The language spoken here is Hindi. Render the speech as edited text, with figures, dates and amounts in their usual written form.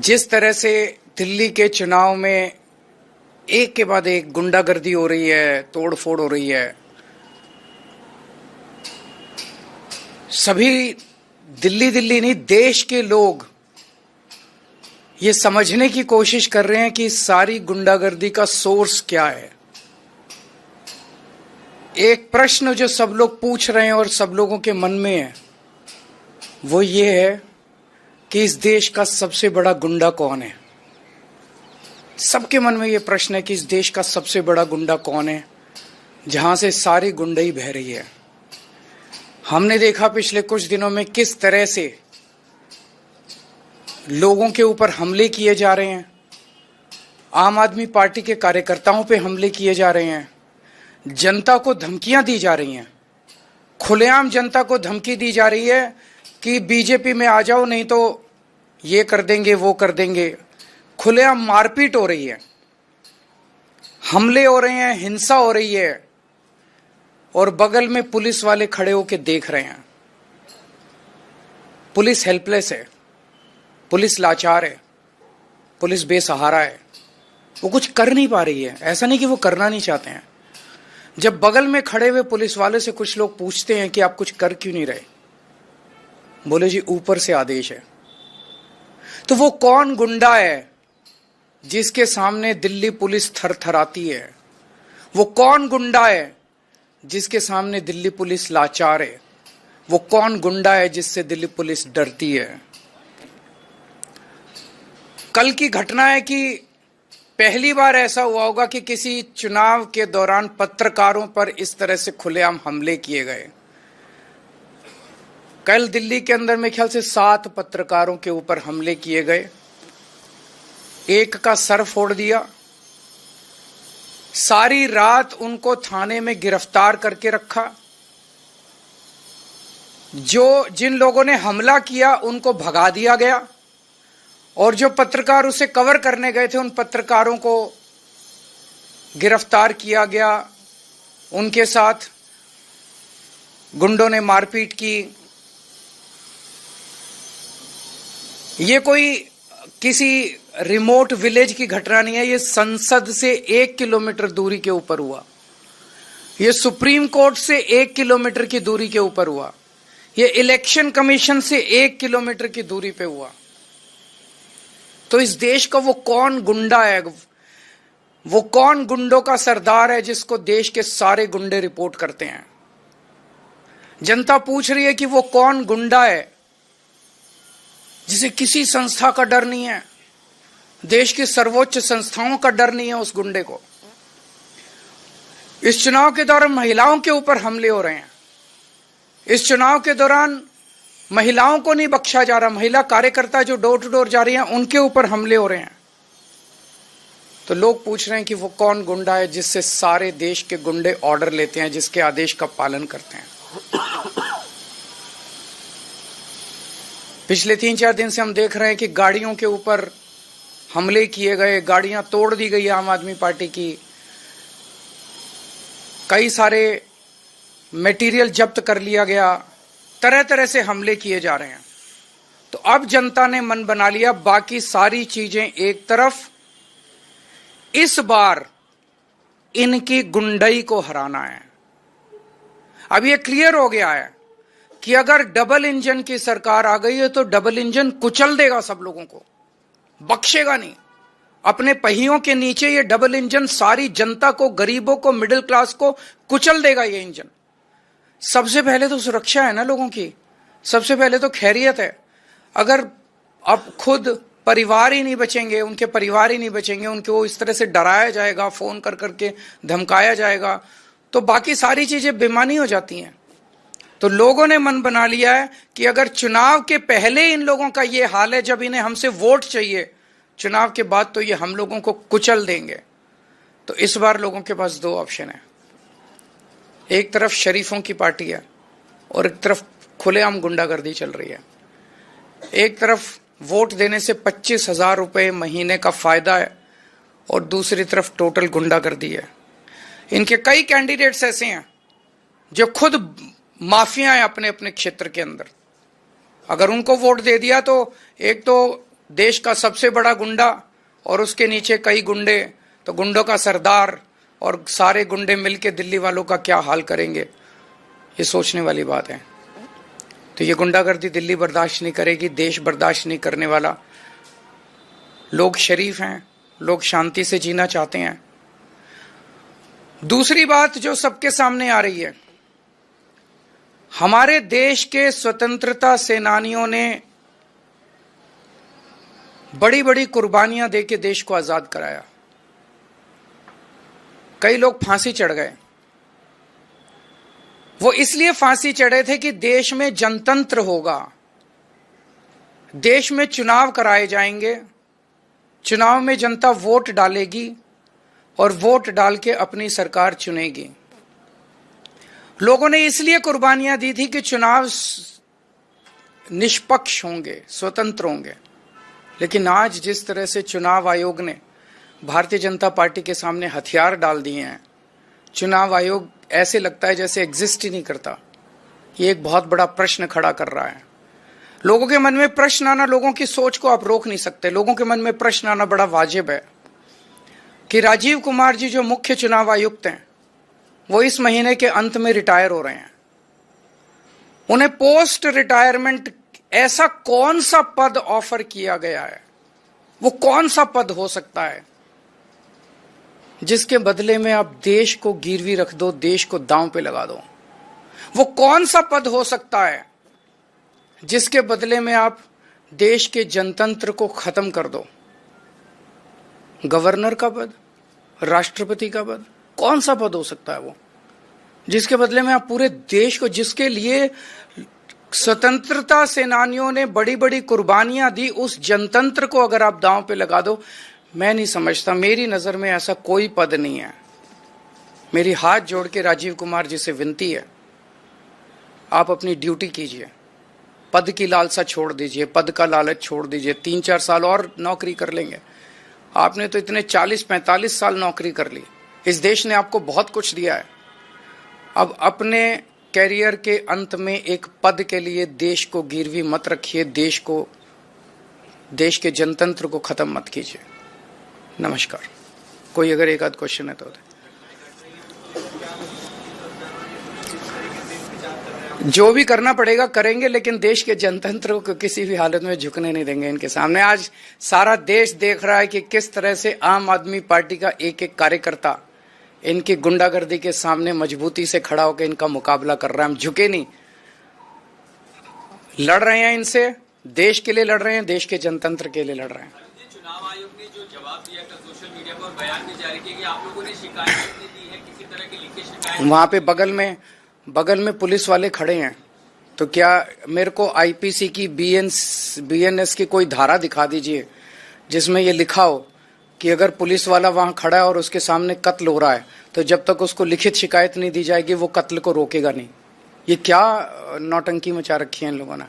जिस तरह से दिल्ली के चुनाव में एक के बाद एक गुंडागर्दी हो रही है, तोड़फोड़ हो रही है, सभी दिल्ली नहीं देश के लोग ये समझने की कोशिश कर रहे हैं कि सारी गुंडागर्दी का सोर्स क्या है। एक प्रश्न जो सब लोग पूछ रहे हैं और सब लोगों के मन में है वो ये है कि इस देश का सबसे बड़ा गुंडा कौन है। सबके मन में ये प्रश्न है कि इस देश का सबसे बड़ा गुंडा कौन है, जहां से सारी गुंडई बह रही है। हमने देखा पिछले कुछ दिनों में किस तरह से लोगों के ऊपर हमले किए जा रहे हैं, आम आदमी पार्टी के कार्यकर्ताओं पे हमले किए जा रहे हैं, जनता को धमकियां दी जा रही हैं, खुलेआम जनता को धमकी दी जा रही है कि बीजेपी में आ जाओ नहीं तो ये कर देंगे वो कर देंगे। खुलेआम मारपीट हो रही है, हमले हो रहे हैं, हिंसा हो रही है और बगल में पुलिस वाले खड़े होकर देख रहे हैं। पुलिस हेल्पलेस है, पुलिस लाचार है, पुलिस बेसहारा है, वो कुछ कर नहीं पा रही है। ऐसा नहीं कि वो करना नहीं चाहते हैं। जब बगल में खड़े हुए पुलिस वाले से कुछ लोग पूछते हैं कि आप कुछ कर क्यों नहीं रहे, बोले जी ऊपर से आदेश है। तो वो कौन गुंडा है जिसके सामने दिल्ली पुलिस थरथराती है? वो कौन गुंडा है जिसके सामने दिल्ली पुलिस लाचार है? वो कौन गुंडा है जिससे दिल्ली पुलिस डरती है? कल की घटना है कि पहली बार ऐसा हुआ होगा कि किसी चुनाव के दौरान पत्रकारों पर इस तरह से खुलेआम हमले किए गए। कल दिल्ली के अंदर मेरे ख्याल से 7 पत्रकारों के ऊपर हमले किए गए। एक का सर फोड़ दिया, सारी रात उनको थाने में गिरफ्तार करके रखा। जिन लोगों ने हमला किया उनको भगा दिया गया और जो पत्रकार उसे कवर करने गए थे उन पत्रकारों को गिरफ्तार किया गया। उनके साथ गुंडों ने मारपीट की। ये कोई किसी रिमोट विलेज की घटना नहीं है, ये संसद से 1 किलोमीटर दूरी के ऊपर हुआ। ये सुप्रीम कोर्ट से 1 किलोमीटर की दूरी के ऊपर हुआ। ये इलेक्शन कमीशन से 1 किलोमीटर की दूरी पे हुआ। तो इस देश का वो कौन गुंडा है, वो कौन गुंडों का सरदार है जिसको देश के सारे गुंडे रिपोर्ट करते हैं? जनता पूछ रही है कि वो कौन गुंडा है जिसे किसी संस्था का डर नहीं है, देश की सर्वोच्च संस्थाओं का डर नहीं है उस गुंडे को। इस चुनाव के दौरान महिलाओं के ऊपर हमले हो रहे हैं। इस चुनाव के दौरान महिलाओं को नहीं बख्शा जा रहा। महिला कार्यकर्ता जो डोर टू डोर जा रही हैं उनके ऊपर हमले हो रहे हैं। तो लोग पूछ रहे हैं कि वो कौन गुंडा है जिससे सारे देश के गुंडे ऑर्डर लेते हैं, जिसके आदेश का पालन करते हैं। पिछले 3-4 दिन से हम देख रहे हैं कि गाड़ियों के ऊपर हमले किए गए, गाड़ियां तोड़ दी गई आम आदमी पार्टी की, कई सारे मटेरियल जब्त कर लिया गया, तरह तरह से हमले किए जा रहे हैं। तो अब जनता ने मन बना लिया, बाकी सारी चीजें एक तरफ, इस बार इनकी गुंडई को हराना है। अब ये क्लियर हो गया है कि अगर डबल इंजन की सरकार आ गई है तो डबल इंजन कुचल देगा सब लोगों को, बख्शेगा नहीं। अपने पहियों के नीचे ये डबल इंजन सारी जनता को, गरीबों को, मिडिल क्लास को कुचल देगा। ये इंजन सबसे पहले तो सुरक्षा है ना लोगों की, सबसे पहले तो खैरियत है। अगर अब खुद परिवार ही नहीं बचेंगे, उनके परिवार ही नहीं बचेंगे, उनको इस तरह से डराया जाएगा, फोन कर करके धमकाया जाएगा, तो बाकी सारी चीजें बेमानी हो जाती हैं। तो लोगों ने मन बना लिया है कि अगर चुनाव के पहले इन लोगों का ये हाल है, जब इन्हें हमसे वोट चाहिए, चुनाव के बाद तो ये हम लोगों को कुचल देंगे। तो इस बार लोगों के पास 2 ऑप्शन है। एक तरफ शरीफों की पार्टी है और एक तरफ खुलेआम गुंडागर्दी चल रही है। एक तरफ वोट देने से 25,000 रुपये महीने का फायदा है और दूसरी तरफ टोटल गुंडागर्दी है। इनके कई कैंडिडेट्स ऐसे हैं जो खुद माफिया हैं अपने अपने क्षेत्र के अंदर। अगर उनको वोट दे दिया तो एक तो देश का सबसे बड़ा गुंडा और उसके नीचे कई गुंडे, तो गुंडों का सरदार और सारे गुंडे मिलके दिल्ली वालों का क्या हाल करेंगे, ये सोचने वाली बात है। तो ये गुंडागर्दी दिल्ली बर्दाश्त नहीं करेगी, देश बर्दाश्त नहीं करने वाला। लोग शरीफ हैं, लोग शांति से जीना चाहते हैं। दूसरी बात जो सबके सामने आ रही है, हमारे देश के स्वतंत्रता सेनानियों ने बड़ी बड़ी कुर्बानियां देके देश को आजाद कराया। कई लोग फांसी चढ़ गए। वो इसलिए फांसी चढ़े थे कि देश में जनतंत्र होगा, देश में चुनाव कराए जाएंगे, चुनाव में जनता वोट डालेगी और वोट डाल के अपनी सरकार चुनेगी। लोगों ने इसलिए कुर्बानियां दी थी कि चुनाव निष्पक्ष होंगे, स्वतंत्र होंगे। लेकिन आज जिस तरह से चुनाव आयोग ने भारतीय जनता पार्टी के सामने हथियार डाल दिए हैं, चुनाव आयोग ऐसे लगता है जैसे एग्जिस्ट ही नहीं करता। ये एक बहुत बड़ा प्रश्न खड़ा कर रहा है। लोगों के मन में प्रश्न आना, लोगों की सोच को आप रोक नहीं सकते। लोगों के मन में प्रश्न आना बड़ा वाजिब है कि राजीव कुमार जी जो मुख्य चुनाव आयुक्त हैं, वो इस महीने के अंत में रिटायर हो रहे हैं। उन्हें पोस्ट रिटायरमेंट ऐसा कौन सा पद ऑफर किया गया है, वो कौन सा पद हो सकता है जिसके बदले में आप देश को गिरवी रख दो, देश को दांव पे लगा दो? वो कौन सा पद हो सकता है जिसके बदले में आप देश के जनतंत्र को खत्म कर दो? गवर्नर का पद, राष्ट्रपति का पद, कौन सा पद हो सकता है वो जिसके बदले में आप पूरे देश को, जिसके लिए स्वतंत्रता सेनानियों ने बड़ी बड़ी कुर्बानियां दी, उस जनतंत्र को अगर आप दांव पे लगा दो? मैं नहीं समझता, मेरी नजर में ऐसा कोई पद नहीं है। मेरी हाथ जोड़ के राजीव कुमार जी से विनती है, आप अपनी ड्यूटी कीजिए, पद की लालसा छोड़ दीजिए, पद का लालच छोड़ दीजिए। 3-4 साल और नौकरी कर लेंगे। आपने तो इतने 40-45 साल नौकरी कर ली, इस देश ने आपको बहुत कुछ दिया है। अब अपने कैरियर के अंत में एक पद के लिए देश को गिरवी मत रखिए, देश के जनतंत्र को खत्म मत कीजिए। नमस्कार। कोई अगर एक आध क्वेश्चन है तो जो भी करना पड़ेगा करेंगे, लेकिन देश के जनतंत्र को किसी भी हालत में झुकने नहीं देंगे इनके सामने। आज सारा देश देख रहा है कि किस तरह से आम आदमी पार्टी का एक एक कार्यकर्ता इनकी गुंडागर्दी के सामने मजबूती से खड़ा होकर इनका मुकाबला कर रहा है। हम झुके नहीं, लड़ रहे हैं इनसे, देश के लिए लड़ रहे हैं, देश के जनतंत्र के लिए लड़ रहे हैं। चुनाव आयोग ने जो जवाब दिया था सोशल मीडिया पर, बयान भी जारी किया कि आप लोगों ने शिकायत दी है, किसी तरह की लिखित शिकायत? वहां पे बगल में पुलिस वाले खड़े हैं, तो क्या मेरे को आईपीसी की बीएनएस की कोई धारा दिखा दीजिए जिसमें ये लिखा हो कि अगर पुलिस वाला वहां खड़ा है और उसके सामने कत्ल हो रहा है तो जब तक उसको लिखित शिकायत नहीं दी जाएगी वो कत्ल को रोकेगा नहीं। ये क्या नौटंकी मचा रखी है इन लोगों ने।